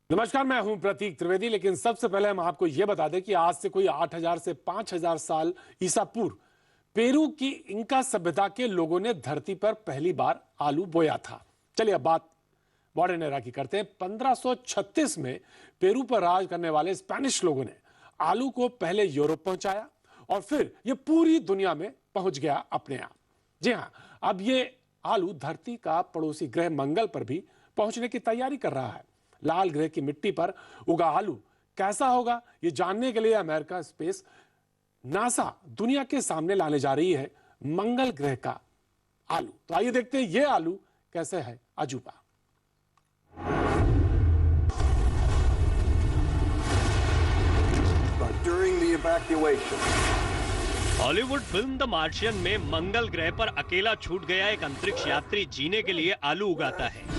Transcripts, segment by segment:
नमस्कार, मैं हूं प्रतीक त्रिवेदी। लेकिन सबसे पहले हम आपको यह बता दें कि आज से कोई 8000 से 5000 साल ईसा पूर्व पेरू की इंका सभ्यता के लोगों ने धरती पर पहली बार आलू बोया था। चलिए अब बात मॉडर्न एरा की करते हैं। 1536 में पेरू पर राज करने वाले स्पेनिश लोगों ने आलू को पहले यूरोप पहुंचाया और फिर यह पूरी दुनिया में पहुंच गया अपने आप। जी हां, अब ये आलू धरती का पड़ोसी ग्रह मंगल पर भी पहुंचने की तैयारी कर रहा है। लाल ग्रह की मिट्टी पर उगा आलू कैसा होगा, ये जानने के लिए अमेरिका स्पेस नासा दुनिया के सामने लाने जा रही है मंगल ग्रह का आलू। तो आइए देखते हैं ये आलू कैसे है अजूबा। हॉलीवुड फिल्म द मार्शियन में मंगल ग्रह पर अकेला छूट गया एक अंतरिक्ष यात्री जीने के लिए आलू उगाता है।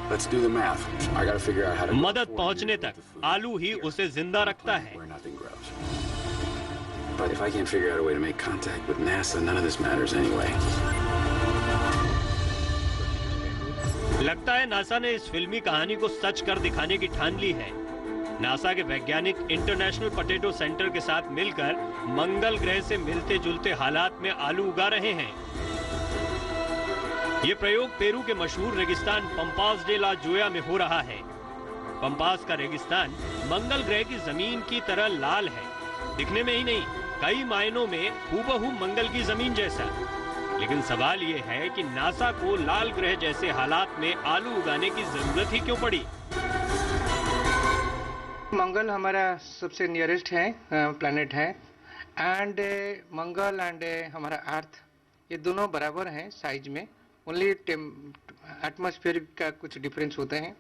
Let's do the math. I gotta figure out how to मदद पहुंचने तक आलू ही उसे जिंदा रखता है। where nothing grows. But if I can't figure out a way to make contact with NASA, none of this matters anyway. लगता है नासा ने इस फिल्मी कहानी को सच कर दिखाने की ठान ली है। नासा के वैज्ञानिक इंटरनेशनल पोटैटो सेंटर के साथ मिलकर मंगल ग्रह से मिलते जुलते हालात में आलू उगा रहे हैं। ये प्रयोग पेरू के मशहूर रेगिस्तान पंपास डे ला जोया में हो रहा है। पंपास का रेगिस्तान मंगल ग्रह की जमीन की तरह लाल है, दिखने में ही नहीं कई मायनों में हूबहू मंगल की जमीन जैसा। लेकिन सवाल ये है कि नासा को लाल ग्रह जैसे हालात में आलू उगाने की जरूरत ही क्यों पड़ी? मंगल हमारा सबसे नियरेस्ट है प्लैनेट है एंड मंगल एंड हमारा अर्थ ये दोनों बराबर हैं साइज में। ओनली एटमॉस्फेयर का कुछ डिफरेंस होते हैं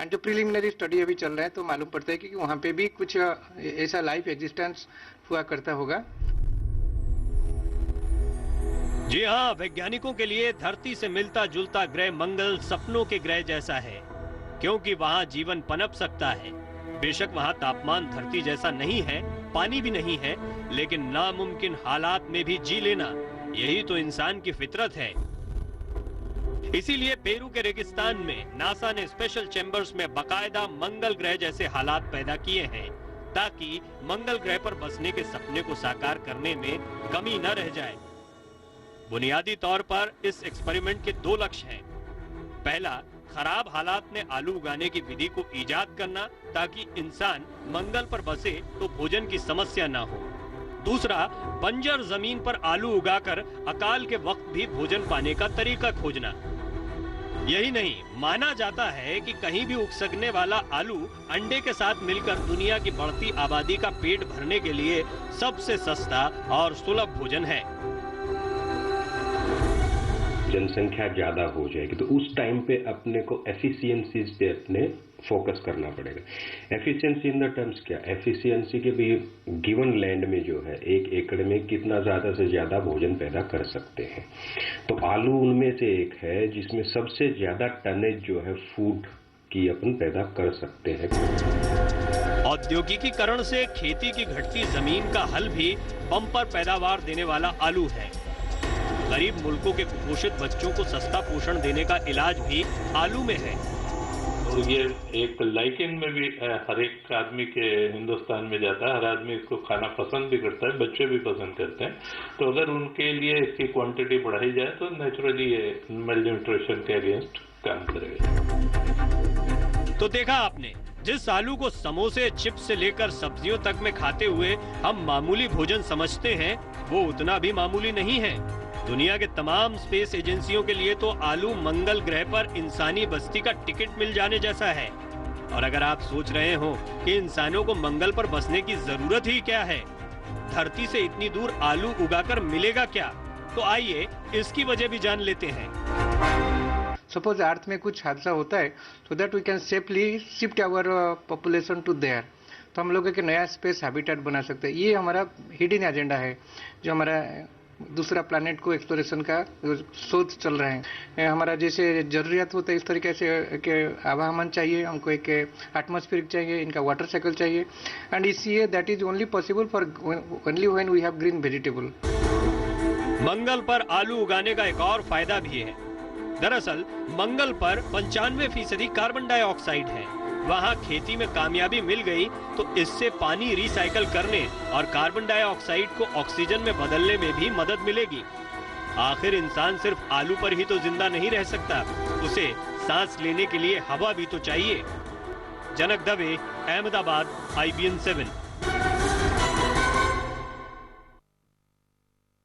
एंड जो प्रिलिमिनरी स्टडी अभी चल रहा है तो मालूम पड़ता है कि वहाँ पे भी कुछ ऐसा लाइफ एग्जिस्टेंस हुआ करता होगा। जी हाँ, वैज्ञानिकों के लिए धरती से मिलता जुलता ग्रह मंगल सपनों के ग्रह जैसा है, क्योंकि वहाँ जीवन पनप सकता है। बेशक वहाँ तापमान धरती जैसा नहीं है, पानी भी नहीं है, लेकिन नामुमकिन हालात में भी जी लेना यही तो इंसान की फितरत है। इसीलिए पेरू के रेगिस्तान में नासा ने स्पेशल चैम्बर्स में बाकायदा मंगल ग्रह जैसे हालात पैदा किए हैं, ताकि मंगल ग्रह पर बसने के सपने को साकार करने में कमी न रह जाए। बुनियादी तौर पर इस एक्सपेरिमेंट के दो लक्ष्य हैं। पहला, खराब हालात में आलू उगाने की विधि को इजाद करना ताकि इंसान मंगल पर बसे तो भोजन की समस्या ना हो। दूसरा, बंजर जमीन पर आलू उगाकर अकाल के वक्त भी भोजन पाने का तरीका खोजना। यही नहीं, माना जाता है कि कहीं भी उग सकने वाला आलू अंडे के साथ मिलकर दुनिया की बढ़ती आबादी का पेट भरने के लिए सबसे सस्ता और सुलभ भोजन है। जनसंख्या ज्यादा हो जाएगी तो उस टाइम पे अपने को एफिशिएंसीज पे अपने फोकस करना पड़ेगा। एफिशिएंसी इन द टर्म्स क्या? एफिशिएंसी के भी गिवन लैंड में जो है 1 एकड़ में कितना ज्यादा से ज्यादा भोजन पैदा कर सकते हैं। तो आलू उनमें से एक है जिसमें सबसे ज्यादा टनेज जो है फूड की अपन पैदा कर सकते हैं। औद्योगिकीकरण से खेती की घटती जमीन का हल भी बम्पर पैदावार देने वाला आलू है। गरीब मुल्कों के कुपोषित बच्चों को सस्ता पोषण देने का इलाज भी आलू में है। तो ये एक लाइकेन में भी हर एक आदमी के हिंदुस्तान में जाता है, हर आदमी इसको खाना पसंद भी करता है, बच्चे भी पसंद करते हैं। तो अगर उनके लिए इसकी क्वांटिटी बढ़ाई जाए तो नेचुरली ये मेल न्यूट्रिशन के अगेंस्ट काम करेगा। तो देखा आपने, जिस आलू को समोसे, चिप्स से लेकर सब्जियों तक में खाते हुए हम मामूली भोजन समझते हैं, वो उतना भी मामूली नहीं है। दुनिया के तमाम स्पेस एजेंसियों के लिए तो आलू मंगल ग्रह पर इंसानी बस्ती का टिकट मिल जाने जैसा है। और अगर आप सोच रहे हो कि इंसानों को मंगल पर बसने की जरूरत ही क्या है, धरती से इतनी दूर आलू उगाकर मिलेगा क्या, तो आइए इसकी वजह भी जान लेते हैं। सपोज अर्थ में कुछ हादसा होता है so that we can safely shift our population to there, तो हम लोग एक नया स्पेस हैबिटेट बना सकते हैं। ये हमारा हिडन एजेंडा है, जो हमारा दूसरा प्लैनेट को एक्सप्लोरेशन का शोध चल रहे हैं। हमारा जैसे जरूरियात होता है इस तरीके से कि आवाहन चाहिए, हमको एक एटमॉस्फेयर चाहिए, इनका वाटर साइकिल चाहिए एंड इसलिए that is only possible for only when we have green vegetable. Mangal पर आलू उगाने का एक और फायदा भी है। दरअसल मंगल पर 95% कार्बन डाइऑक्साइड है। वहाँ खेती में कामयाबी मिल गई तो इससे पानी रिसाइकल करने और कार्बन डाइऑक्साइड को ऑक्सीजन में बदलने में भी मदद मिलेगी। आखिर इंसान सिर्फ आलू पर ही तो जिंदा नहीं रह सकता, उसे सांस लेने के लिए हवा भी तो चाहिए। जनक दवे, अहमदाबाद, IBN 7।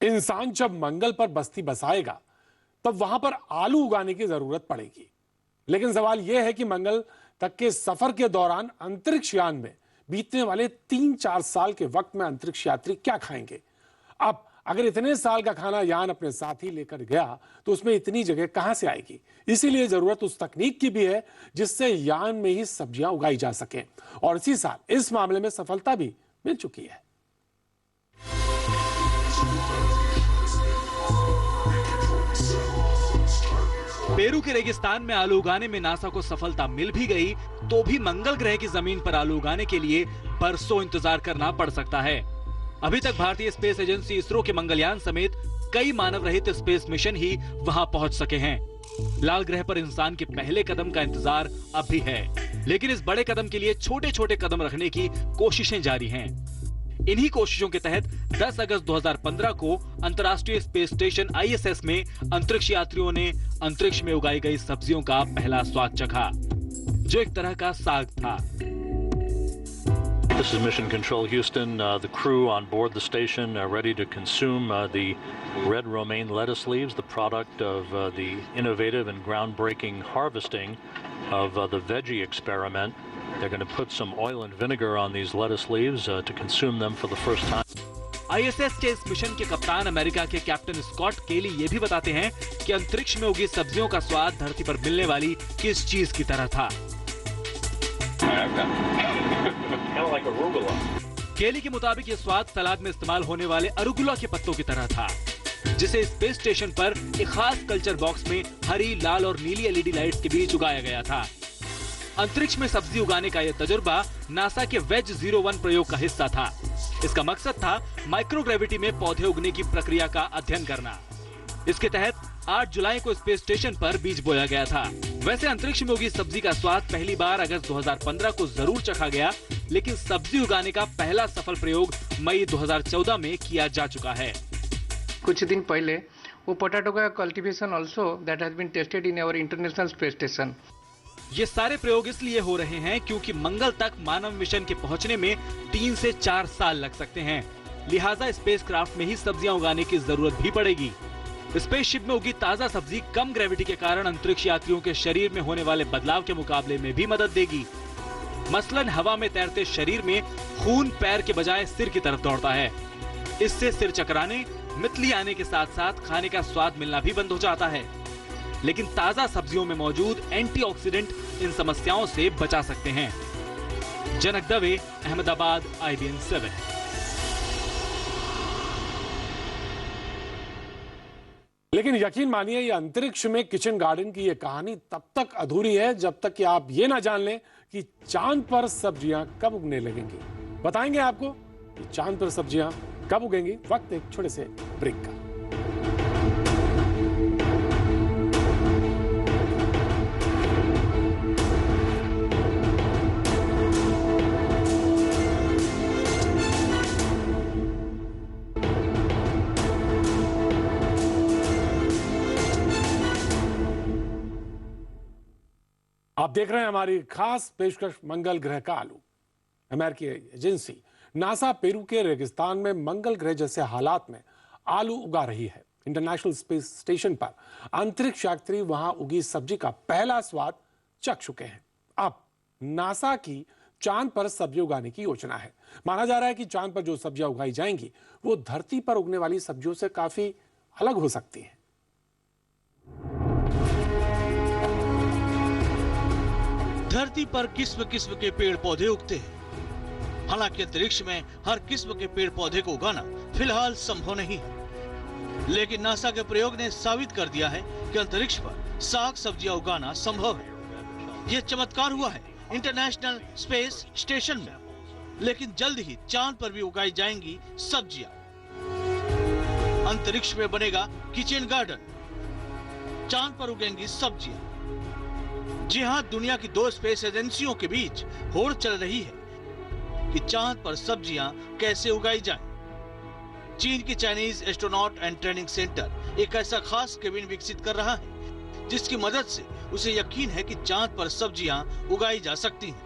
इंसान जब मंगल पर बस्ती बसाएगा तब वहां पर आलू उगाने की जरूरत पड़ेगी। लेकिन सवाल यह है कि मंगल तक के सफर के दौरान अंतरिक्ष यान में बीतने वाले 3-4 साल के वक्त में अंतरिक्ष यात्री क्या खाएंगे। अब अगर इतने साल का खाना यान अपने साथ ही लेकर गया तो उसमें इतनी जगह कहां से आएगी। इसीलिए जरूरत उस तकनीक की भी है जिससे यान में ही सब्जियां उगाई जा सकें, और इसी साल इस मामले में सफलता भी मिल चुकी है। पेरू के रेगिस्तान में आलू उगाने में नासा को सफलता मिल भी गई तो भी मंगल ग्रह की जमीन पर आलू उगाने के लिए बरसों इंतजार करना पड़ सकता है। अभी तक भारतीय स्पेस एजेंसी इसरो के मंगलयान समेत कई मानव रहित स्पेस मिशन ही वहां पहुंच सके हैं। लाल ग्रह पर इंसान के पहले कदम का इंतजार अब भी है, लेकिन इस बड़े कदम के लिए छोटे छोटे कदम रखने की कोशिशें जारी हैं। इन्हीं कोशिशों के तहत 10 अगस्त 2015 को अंतर्राष्ट्रीय स्पेस स्टेशन ISS में अंतरिक्ष यात्रियों ने अंतरिक्ष में उगाई गई सब्जियों का पहला स्वाद चखा, जो एक तरह का साग था। This is Mission Control Houston. The crew on board the station are ready to consume the red romaine lettuce leaves, the product of the innovative and groundbreaking harvesting of the veggie experiment. They're going to put some oil and vinegar on these lettuce leaves to consume them for the first time. ISS के इस mission के कप्तान America के captain Scott केली ये भी बताते हैं कि अंतरिक्ष में उगी सब्जियों का स्वाद धरती पर मिलने वाली किस चीज की तरह था। केली के मुताबिक ये स्वाद सलाद में इस्तेमाल होने वाले अरुगुला के पत्तों की तरह था, जिसे स्पेस स्टेशन पर एक खास कल्चर बॉक्स में हरी, लाल और नीली LED लाइट्स के बीच उगाया गया था। अंतरिक्ष में सब्जी उगाने का यह तजुर्बा नासा के वेज 01 प्रयोग का हिस्सा था। इसका मकसद था माइक्रोग्रेविटी में पौधे उगने की प्रक्रिया का अध्ययन करना। इसके तहत 8 जुलाई को स्पेस स्टेशन पर बीज बोया गया था। वैसे अंतरिक्ष में उगी सब्जी का स्वाद पहली बार अगस्त 2015 को जरूर चखा गया, लेकिन सब्जी उगाने का पहला सफल प्रयोग मई 2014 में किया जा चुका है। कुछ दिन पहले वो पोटैटो का cultivation also that has been tested in our international space station. ये सारे प्रयोग इसलिए हो रहे हैं क्योंकि मंगल तक मानव मिशन के पहुंचने में 3 से 4 साल लग सकते हैं। लिहाजा स्पेसक्राफ्ट में ही सब्जियां उगाने की जरूरत भी पड़ेगी। स्पेसशिप में उगी ताजा सब्जी कम ग्रेविटी के कारण अंतरिक्ष यात्रियों के शरीर में होने वाले बदलाव के मुकाबले में भी मदद देगी। मसलन हवा में तैरते शरीर में खून पैर के बजाय सिर की तरफ दौड़ता है। इससे सिर चकराने, मितली आने के साथ साथ खाने का स्वाद मिलना भी बंद हो जाता है। लेकिन ताजा सब्जियों में मौजूद एंटीऑक्सीडेंट इन समस्याओं से बचा सकते हैं। जनक दवे, अहमदाबाद, IBN 7। लेकिन यकीन मानिए ये अंतरिक्ष में किचन गार्डन की ये कहानी तब तक अधूरी है जब तक कि आप ये ना जान लें कि चांद पर सब्जियां कब उगने लगेंगी। बताएंगे आपको कि चांद पर सब्जियां कब उगेंगी। वक्त एक छोटे से ब्रेक का। आप देख रहे हैं हमारी खास पेशकश मंगल ग्रह का आलू। अमेरिकी एजेंसी नासा पेरू के रेगिस्तान में मंगल ग्रह जैसे हालात में आलू उगा रही है। इंटरनेशनल स्पेस स्टेशन पर अंतरिक्ष यात्री वहां उगी सब्जी का पहला स्वाद चख चुके हैं। अब नासा की चांद पर सब्जी उगाने की योजना है। माना जा रहा है कि चांद पर जो सब्जियां उगाई जाएंगी वो धरती पर उगने वाली सब्जियों से काफी अलग हो सकती हैं। धरती पर किस्म किस्म के पेड़ पौधे उगते हैं। हालांकि अंतरिक्ष में हर किस्म के पेड़ पौधे को उगाना फिलहाल संभव नहीं है, लेकिन नासा के प्रयोग ने साबित कर दिया है कि अंतरिक्ष पर साग सब्जियां उगाना संभव है। यह चमत्कार हुआ है इंटरनेशनल स्पेस स्टेशन में, लेकिन जल्द ही चांद पर भी उगाई जाएंगी सब्जियां। अंतरिक्ष में बनेगा किचन गार्डन। चांद पर उगेंगी सब्जियां। जी हां, दुनिया की 2 स्पेस एजेंसियों के बीच होड़ चल रही है कि चांद पर सब्जियां कैसे उगाई जाएं। चीन की Chinese astronaut and training centre एक ऐसा खास केबिन विकसित कर रहा है जिसकी मदद से उसे यकीन है कि चांद पर सब्जियां उगाई जा सकती हैं।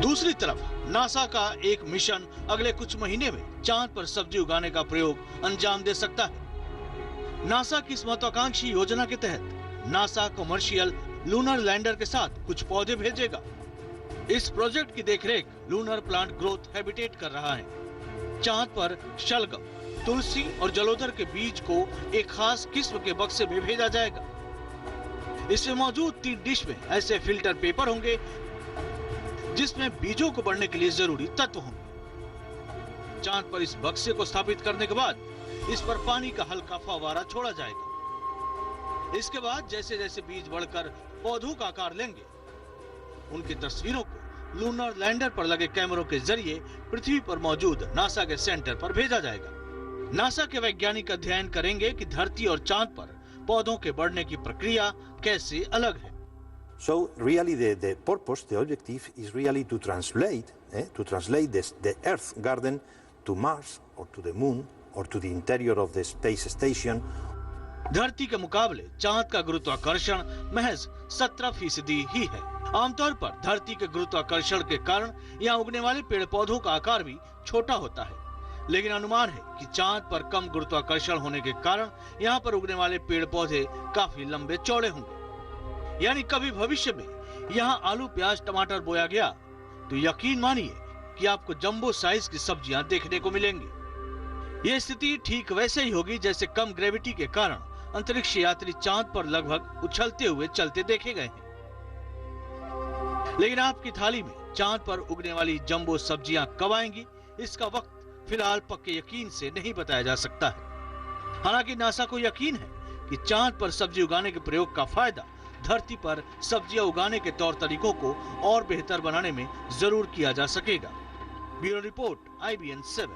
दूसरी तरफ नासा का एक मिशन अगले कुछ महीने में चांद पर सब्जी उगाने का प्रयोग अंजाम दे सकता है। नासा की इस महत्वाकांक्षी योजना के तहत नासा कमर्शियल लूनर लैंडर के साथ कुछ पौधे भेजेगा। इस प्रोजेक्ट की देखरेख लूनर प्लांट ग्रोथ हैबिटेट कर रहा है। चांद पर शलगम, तुलसी और जलोधर के बीज को एक खास किस्म के बक्से में भेजा जाएगा। इसमें मौजूद 3 डिश में ऐसे फिल्टर पेपर होंगे जिसमें बीजों को बढ़ने के लिए जरूरी तत्व होंगे। चांद पर इस बक्से को स्थापित करने के बाद इस पर पानी का हल्का फव्वारा छोड़ा जाएगा। इसके बाद जैसे जैसे बीज बढ़कर पौधों का आकार लेंगे, उनकी तस्वीरों को लूनर लैंडर पर लगे कैमरों के जरिए पृथ्वी पर मौजूद नासा के सेंटर पर भेजा जाएगा। नासा के वैज्ञानिक अध्ययन करेंगे कि धरती और चांद पर पौधों के बढ़ने की प्रक्रिया कैसे अलग है। So really the purpose, the objective is really to translate the Earth garden to Mars or to the Moon or to the interior of the space station. धरती के मुकाबले चांद का गुरुत्वाकर्षण महज 17% ही है। आमतौर पर धरती के गुरुत्वाकर्षण के कारण यहाँ उगने वाले पेड़ पौधों का आकार भी छोटा होता है, लेकिन अनुमान है कि चांद पर कम गुरुत्वाकर्षण होने के कारण यहाँ पर उगने वाले पेड़ पौधे काफी लंबे चौड़े होंगे। यानी कभी भविष्य में यहाँ आलू, प्याज, टमाटर बोया गया तो यकीन मानिए कि आपको जंबो साइज की सब्जियां देखने को मिलेंगी। ये स्थिति ठीक वैसे ही होगी जैसे कम ग्रेविटी के कारण अंतरिक्ष यात्री चांद पर लगभग उछलते हुए चलते देखे गए हैं। लेकिन आपकी थाली में चांद पर उगने वाली जंबो सब्जियां कब आएंगी, इसका वक्त फिलहाल पक्के यकीन से नहीं बताया जा सकता है। हालांकि नासा को यकीन है कि चांद पर सब्जी उगाने के प्रयोग का फायदा धरती पर सब्जियां उगाने के तौर तरीकों को और बेहतर बनाने में जरूर किया जा सकेगा। Bureau report, IBN 7।